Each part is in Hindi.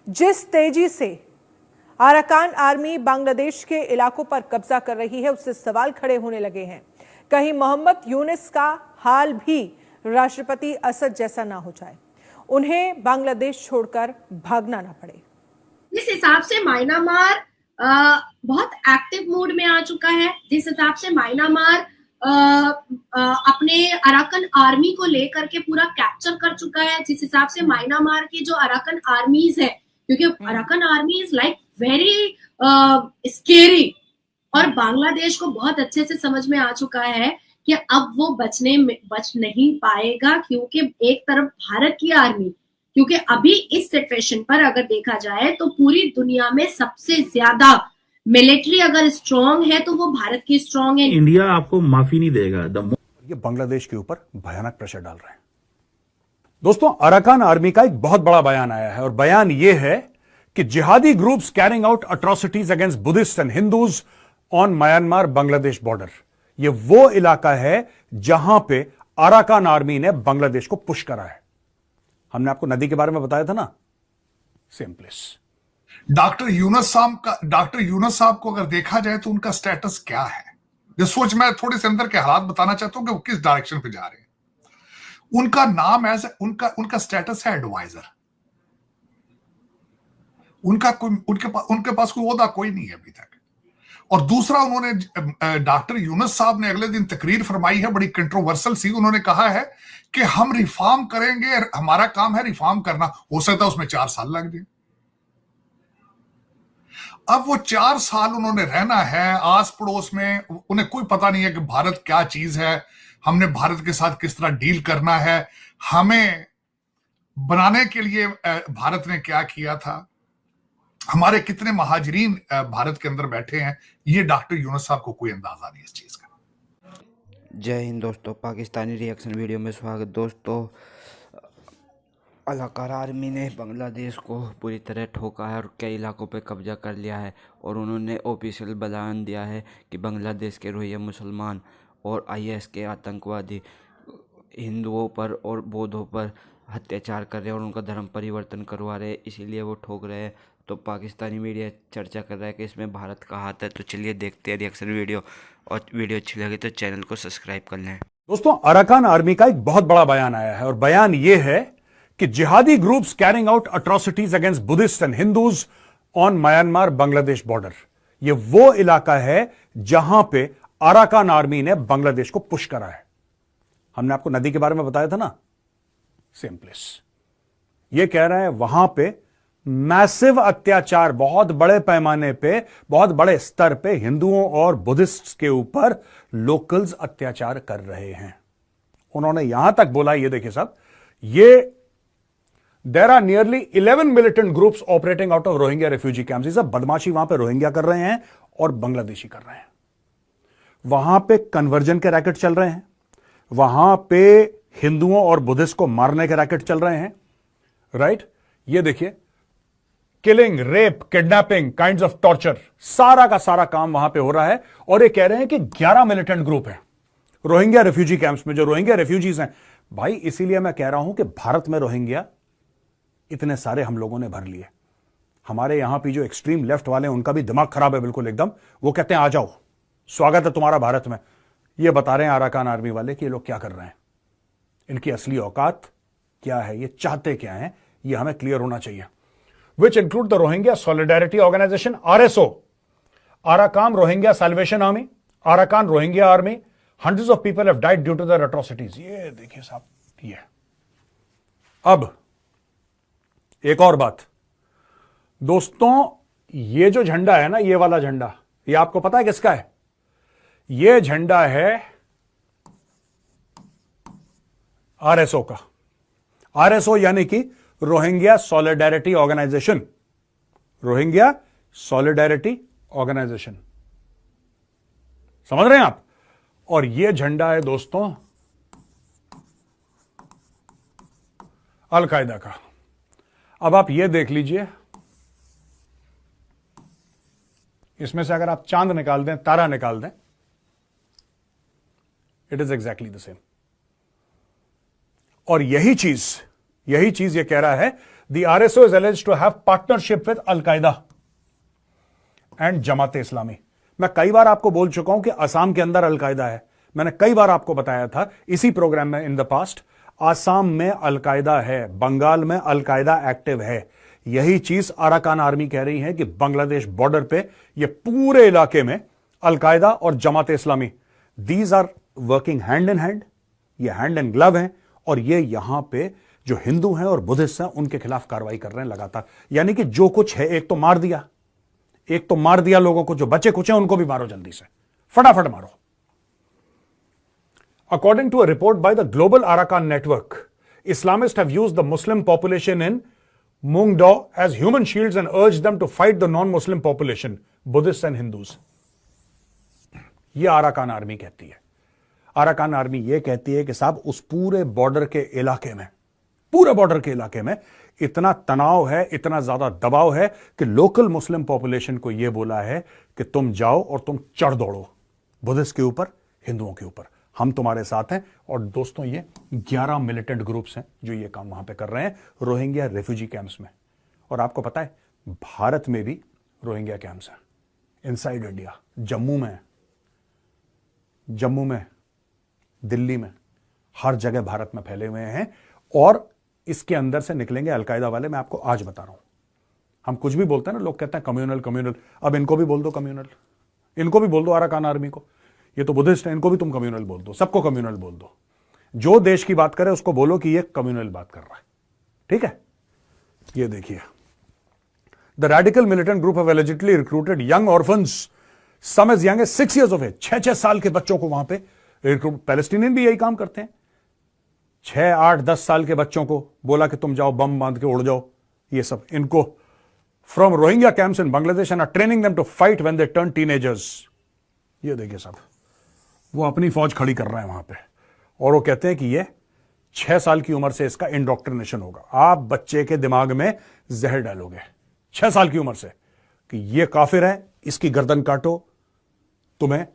जिस तेजी से अराकान आर्मी बांग्लादेश के इलाकों पर कब्जा कर रही है, उससे सवाल खड़े होने लगे हैं। कहीं मोहम्मद यूनिस का हाल भी राष्ट्रपति असद जैसा ना हो जाए, उन्हें बांग्लादेश छोड़कर भागना ना पड़े। जिस हिसाब से म्यांमार बहुत एक्टिव मोड में आ चुका है, जिस हिसाब से म्यांमार अपने अराकान आर्मी को लेकर के पूरा कैप्चर कर चुका है, जिस हिसाब से म्यांमार की जो अराकान आर्मीज है, क्योंकि Arakan army is like very scary, और बांग्लादेश को बहुत अच्छे से समझ में आ चुका है कि अब वो बच नहीं पाएगा, क्योंकि एक तरफ भारत की आर्मी, क्योंकि अभी इस सिचुएशन पर अगर देखा जाए तो पूरी दुनिया में सबसे ज्यादा मिलिट्री अगर स्ट्रांग है तो वो भारत की स्ट्रांग है। इंडिया आपको माफी नहीं देगा। ये बांग्लादेश के ऊपर भयानक प्रेशर डाल रहे हैं। दोस्तों, अराकान आर्मी का एक बहुत बड़ा बयान आया है और बयान यह है कि जिहादी groups carrying out atrocities against Buddhist and Hindus on Myanmar Bangladesh border. यह वो इलाका है जहां पे अराकान आर्मी ने बांग्लादेश को पुश करा है। हमने आपको नदी के बारे में बताया था ना, सेम प्लेस। डॉक्टर यूनुस साहब को अगर देखा जाए तो उनका स्टेटस क्या है, ये सोच मैं थोड़े से अंदर के हालात बताना चाहता हूं कि वो किस डायरेक्शन पे जा रहे हैं। उनका नाम उनका स्टेटस है एडवाइजर। उनके पास कोई ओहदा कोई नहीं है अभी तक। और दूसरा, उन्होंने डॉक्टर यूनुस साहब ने अगले दिन तकरीर फरमाई है, बड़ी कंट्रोवर्सल सी। उन्होंने कहा है कि हम रिफॉर्म करेंगे, हमारा काम है रिफॉर्म करना, हो सकता है उसमें 4 साल लग जाए। अब वो 4 साल उन्होंने रहना है आस पड़ोस में, उन्हें कोई पता नहीं है कि भारत क्या चीज है, हमने भारत के साथ किस तरह डील करना है, हमें बनाने के लिए भारत ने क्या किया था, हमारे कितने महाजरीन भारत के अंदर बैठे हैं, ये डॉक्टर यूनुस साहब को कोई अंदाजा नहीं इस चीज का। जय हिंद दोस्तों, पाकिस्तानी रिएक्शन वीडियो में स्वागत। दोस्तों, अराकान आर्मी ने बांग्लादेश को पूरी तरह ठोका है और कई इलाकों पर कब्जा कर लिया है, और उन्होंने ऑफिशियल बयान दिया है कि बांग्लादेश के रोहिंग्या मुसलमान और IS के आतंकवादी हिंदुओं पर और बौद्धों पर अत्याचार कर रहे हैं और उनका धर्म परिवर्तन करवा रहे हैं, इसीलिए वो ठोक रहे हैं। तो पाकिस्तानी मीडिया चर्चा कर रहा है कि इसमें भारत का हाथ है। तो चलिए देखते हैं रिएक्शन वीडियो, और वीडियो अच्छी लगी तो चैनल को सब्सक्राइब कर लें। दोस्तों, अराकान आर्मी का एक बहुत बड़ा बयान आया है और बयान यह है कि जिहादी groups carrying out atrocities against Buddhist and Hindus on Myanmar Bangladesh border. यह वो इलाका है जहां पे अराकान आर्मी ने बांग्लादेश को पुश करा है। हमने आपको नदी के बारे में बताया था ना, सेम प्लेस। यह कह रहे हैं वहां पे मैसिव अत्याचार, बहुत बड़े पैमाने पे, बहुत बड़े स्तर पे हिंदुओं और बुद्धिस्ट के ऊपर लोकल्स अत्याचार कर रहे हैं। उन्होंने यहां तक बोला, ये देखिए साहब, ये there are nearly 11 militant groups operating out of Rohingya refugee camps. ये सब बदमाशी वहां पे रोहिंग्या कर रहे हैं और बांग्लादेशी कर रहे हैं। वहां पे कन्वर्जन के रैकेट चल रहे हैं, वहां पे हिंदुओं और बुद्धिस्ट को मारने के रैकेट चल रहे हैं, राइट। ये देखिए, killing, rape, kidnapping, kinds of torture, सारा का सारा काम वहां पे हो रहा है। और ये कह रहे हैं कि 11 मिलिटेंट ग्रुप है रोहिंग्या रेफ्यूजी कैंप्स में, जो रोहिंग्या रेफ्यूजीज हैं। भाई, इसीलिए मैं कह रहा हूं कि भारत में रोहिंग्या इतने सारे हम लोगों ने भर लिए। हमारे यहां पे जो एक्सट्रीम लेफ्ट वाले हैं, उनका भी दिमाग खराब है बिल्कुल एकदम। वो कहते हैं आ जाओ, स्वागत है तुम्हारा भारत में। ये बता रहे हैं अराकान आर्मी वाले कि ये लोग क्या कर रहे हैं, इनकी असली औकात क्या है, ये चाहते क्या हैं, ये हमें क्लियर होना चाहिए। Which include the Rohingya Solidarity Organization, RSO, Arakan Rohingya Salvation Army, Arakan Rohingya Army. Hundreds of people have died due to their atrocities. ये देखिए साहब, ये अब एक और बात दोस्तों, ये जो झंडा है ना, ये वाला झंडा, ये आपको पता है किसका है? ये झंडा है RSO का। RSO यानी कि Rohingya solidarity organisation, Rohingya solidarity organisation, समझ रहे हैं आप? और यह झंडा है दोस्तों अल-कायदा का। अब आप यह देख लीजिए, इसमें से अगर आप चांद निकाल दें, तारा निकाल दें, it is exactly the same. और यही चीज ये कह रहा है The RSO is alleged to have partnership with Al-Qaeda and Jamaat Islami. मैं कई बार आपको बोल चुका हूं कि असम के अंदर अलकायदा है। मैंने कई बार आपको बताया था इसी प्रोग्राम में इन द पास्ट, असम में अलकायदा है, बंगाल में अलकायदा एक्टिव है। यही चीज अराकान आर्मी कह रही है कि बांग्लादेश बॉर्डर पे ये पूरे इलाके में अलकायदा और Jamaat Islami, these are working hand in hand, ये हैंड इन ग्लव हैं, और ये यहां पे जो हिंदू हैं और बुद्धिस्ट हैं उनके खिलाफ कार्रवाई कर रहे हैं लगातार। यानी कि जो कुछ है, एक तो मार दिया लोगों को, जो बचे कुछ हैं उनको भी मारो, जल्दी से फटाफट मारो। According to a report by the Global Arakan Network, Islamists have used the Muslim population in Mungdaw as human shields and urged them to fight the non-Muslim population, Buddhists and Hindus. यह अराकान आर्मी कहती है। अराकान आर्मी यह कहती है कि साहब उस पूरे बॉर्डर के इलाके में इतना तनाव है, इतना ज्यादा दबाव है कि लोकल मुस्लिम पॉपुलेशन को यह बोला है कि तुम जाओ और तुम चढ़ दौड़ो बुद्धिस्ट के ऊपर, हिंदुओं के ऊपर, हम तुम्हारे साथ हैं। और दोस्तों ये 11 मिलिटेंट ग्रुप्स हैं जो ये काम वहां पे कर रहे हैं रोहिंग्या रेफ्यूजी कैंप्स में। और आपको पता है भारत में भी रोहिंग्या कैंप्स हैं इनसाइड इंडिया, जम्मू में, दिल्ली में, हर जगह भारत में फैले हुए हैं। और इसके अंदर से निकलेंगे अलकायदा वाले, मैं आपको आज बता रहा हूं। हम कुछ भी बोलते हैं ना, लोग कहते हैं कम्युनल, अब इनको भी बोल दो कम्युनल, इनको भी बोल दो अराकान आर्मी को, ये तो बुद्धिस्ट है, इनको भी तुम कम्युनल बोल दो, सबको कम्युनल बोल दो। जो देश की बात करे उसको बोलो कि ये कम्युनल बात कर रहा है, ठीक है। ये देखिए, the radical militant group have allegedly recruited young orphans, some as young as 6 years of age, 6 साल के बच्चों को वहां पे रिक्रूट। पैलेस्टीनियन भी यही काम करते हैं, 6, 8, 10 साल के बच्चों को बोला कि तुम जाओ बम बांध के उड़ जाओ, ये सब इनको from Rohingya camps in Bangladesh and are training them to fight when they turn teenagers. ये देखिए साहब, वो अपनी फौज खड़ी कर रहे हैं वहां पे, और वो कहते हैं कि ये 6 साल की उम्र से इसका इंडोक्ट्रिनेशन होगा। आप बच्चे के दिमाग में जहर डालोगे 6 साल की उम्र से कि ये काफिर है, इसकी गर्दन काटो, तुम्हें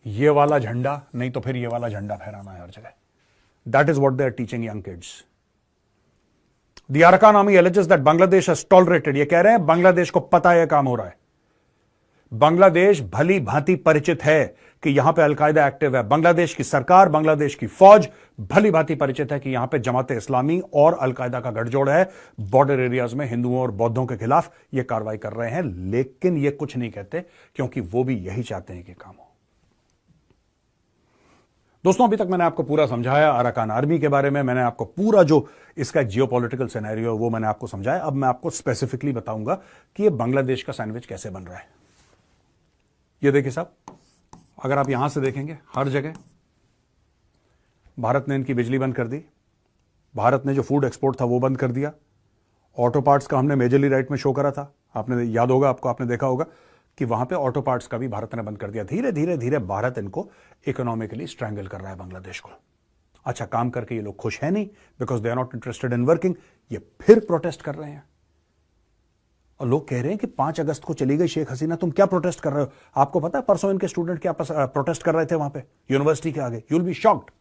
ये वाला झंडा नहीं तो फिर ये वाला झंडा फहराना है हर जगह। That is what they are teaching young kids. The Arakan Army alleges that Bangladesh has tolerated, ये कह रहे हैं बांग्लादेश को पता है काम हो रहा है, बांग्लादेश भली भांति परिचित है कि यहां पे अलकायदा एक्टिव है, बांग्लादेश की सरकार, बांग्लादेश की फौज भली भांति परिचित है कि यहां पे जमात इस्लामी और अलकायदा का गठजोड़ है। बॉर्डर एरियाज में हिंदुओं और बौद्धों के खिलाफ ये कार्रवाई कर रहे हैं, लेकिन ये कुछ नहीं कहते क्योंकि वो भी यही चाहते हैं कि काम हो। दोस्तों, अभी तक मैंने आपको पूरा समझाया अराकान आर्मी के बारे में, मैंने आपको पूरा जो इसका जियोपॉलिटिकल सिनेरियो वो मैंने आपको समझाया। अब मैं आपको स्पेसिफिकली बताऊंगा कि ये बांग्लादेश का सैंडविच कैसे बन रहा है। ये देखिए साहब, अगर आप यहां से देखेंगे हर जगह भारत ने इनकी बिजली बंद कर दी, भारत ने जो फूड एक्सपोर्ट था वो बंद कर दिया। ऑटो पार्ट्स का हमने मेजरली राइट में शो करा था, आपने याद होगा, आपने देखा होगा कि वहां पे ऑटो पार्ट्स का भी भारत ने बंद कर दिया। धीरे धीरे धीरे भारत इनको इकोनॉमिकली स्ट्रैंगल कर रहा है बांग्लादेश को। अच्छा, काम करके ये लोग खुश है नहीं, because they are not interested in working. ये फिर प्रोटेस्ट कर रहे हैं और लोग कह रहे हैं कि 5 अगस्त को चली गई शेख हसीना, तुम क्या प्रोटेस्ट कर रहे हो? आपको पता है परसों इनके स्टूडेंट क्या प्रोटेस्ट कर रहे थे वहां पे यूनिवर्सिटी के आगे? You will be shocked.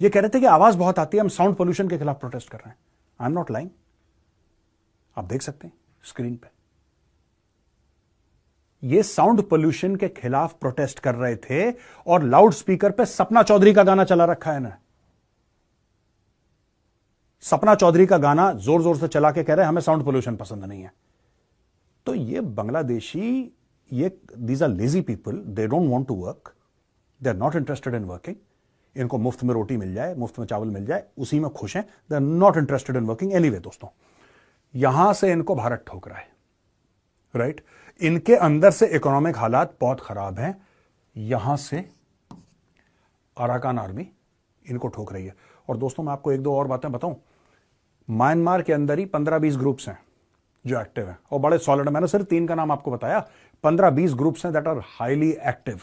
ये कह रहे थे कि आवाज बहुत आती है, हम साउंड पोल्यूशन के खिलाफ प्रोटेस्ट कर रहे हैं। आई एम नॉट लाइंग, आप देख सकते हैं स्क्रीन पे। ये साउंड पोल्यूशन के खिलाफ प्रोटेस्ट कर रहे थे और लाउड स्पीकर पे सपना चौधरी का गाना चला रखा है ना। सपना चौधरी का गाना जोर जोर से चला के कह रहे हैं हमें साउंड पोल्यूशन पसंद नहीं है। तो ये बांग्लादेशी, ये these are lazy people, they don't want to work, they are not interested in working. इनको मुफ्त में रोटी मिल जाए, मुफ्त में चावल मिल जाए, उसी में खुश हैं। They are not interested in working. Anyway दोस्तों, यहां से इनको भारत ठोक रहा है, राइट? इनके अंदर से इकोनॉमिक हालात बहुत खराब हैं, यहां से अराकान आर्मी इनको ठोक रही है। और दोस्तों, मैं आपको 1-2 और बातें बताऊं। म्यांमार के अंदर ही 15-20 ग्रुप्स हैं जो एक्टिव हैं और बड़े सॉलिड। मैंने सिर्फ 3 का नाम आपको बताया, 15-20 ग्रुप्स हैं दैट आर हाईली एक्टिव।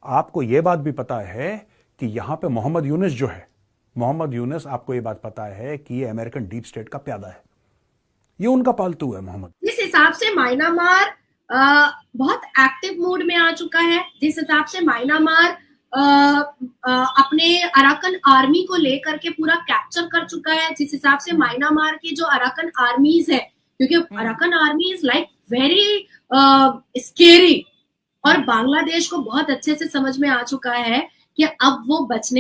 आपको यह बात भी पता है कि यहां पे मोहम्मद यूनिस जो है, मोहम्मद यूनिस, आपको यह बात पता है कि ये अमेरिकन डीप स्टेट का प्यादा है, ये उनका पालतू है मोहम्मद। जिस हिसाब से म्यांमार बहुत एक्टिव मोड में आ चुका है, जिस हिसाब से म्यांमार अपने अराकन आर्मी को लेकर के पूरा कैप्चर कर चुका है, जिस हिसाब से म्यांमार की जो अराकन आर्मीज है, क्योंकि Arakan army is like very scary, और बांग्लादेश को बहुत अच्छे से समझ में आ चुका है कि अब वो बच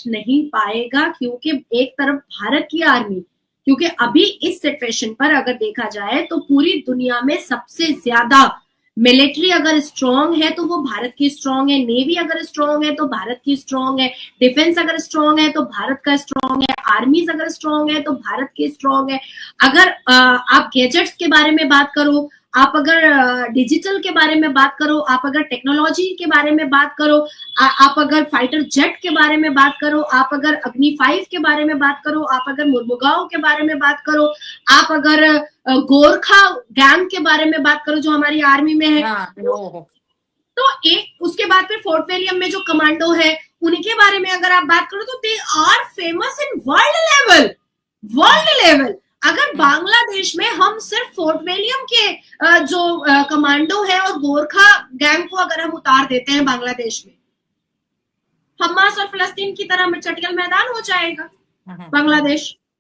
नहीं पाएगा, क्योंकि एक तरफ भारत की आर्मी, क्योंकि अभी इस सिचुएशन पर अगर देखा जाए तो पूरी दुनिया में सबसे ज्यादा मिलिट्री अगर स्ट्रांग है तो वो भारत की स्ट्रांग है, नेवी अगर स्ट्रांग है तो भारत की स्ट्रांग है, डिफेंस अगर स्ट्रांग है तो भारत का स्ट्रांग है, आर्मीज अगर स्ट्रांग है तो भारत की स्ट्रांग है। अगर आप गैजेट्स के बारे में बात करो, आप अगर डिजिटल के बारे में बात करो, आप अगर टेक्नोलॉजी के बारे में बात करो, आप अगर फाइटर जेट के बारे में बात करो, आप अगर अग्नि 5 के बारे में बात करो, आप अगर मुर्मुगांव के बारे में बात करो, आप अगर गोरखा गैंग के बारे में बात करो जो हमारी आर्मी में है, तो एक उसके बाद फिर फोर्ट विलियम में जो कमांडो है उनके बारे में अगर आप बात करो तो they are famous in world level. अगर बांग्लादेश में हम सिर्फ फोर्ट विलियम के जो कमांडो है और गोरखा गैंग को अगर हम उतार देते हैं बांग्लादेश में, हमास और फलस्तीन की तरह चटियल मैदान हो जाएगा बांग्लादेश।